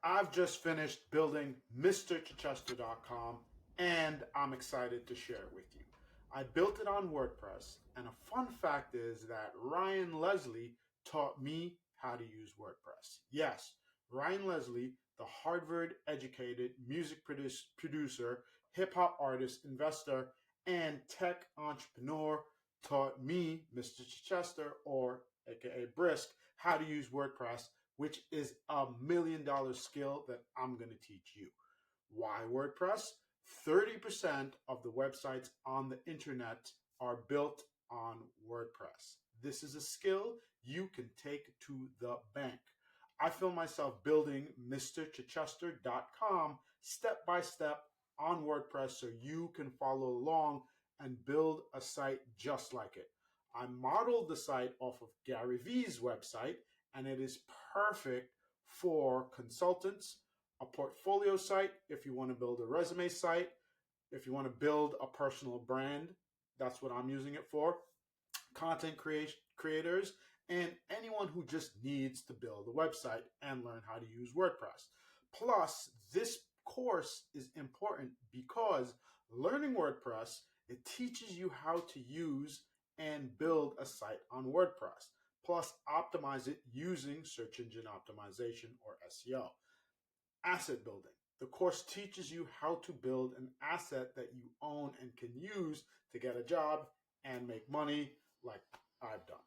I've just finished building mrchichester.com and I'm excited to share it with you. I built it on WordPress, and a fun fact is that Ryan Leslie taught me how to use WordPress. Yes, Ryan Leslie, the Harvard educated music producer, hip hop artist, investor, and tech entrepreneur, taught me, Mr. Chichester, or aka Brisk, how to use WordPress, which is $1 million skill that I'm going to teach you. Why WordPress? 30% of the websites on the internet are built on WordPress. This is a skill you can take to the bank. I film myself building mrchichester.com step by step on WordPress so you can follow along and build a site just like it. I modeled the site off of Gary Vee's website, and it is perfect for consultants, a portfolio site if you want to build a resume site, if you want to build a personal brand. That's what I'm using it for. Content creators, and anyone who just needs to build a website and learn how to use WordPress. Plus, this course is important because learning WordPress, it teaches you how to use and build a site on WordPress, plus optimize it using search engine optimization or SEO. Asset building. The course teaches you how to build an asset that you own and can use to get a job and make money like I've done.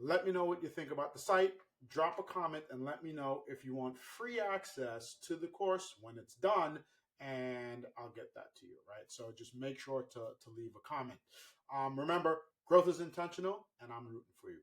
Let me know what you think about the site. Drop a comment and let me know if you want free access to the course when it's done, and I'll get that to you, right? So just make sure to leave a comment. Remember, growth is intentional, and I'm rooting for you.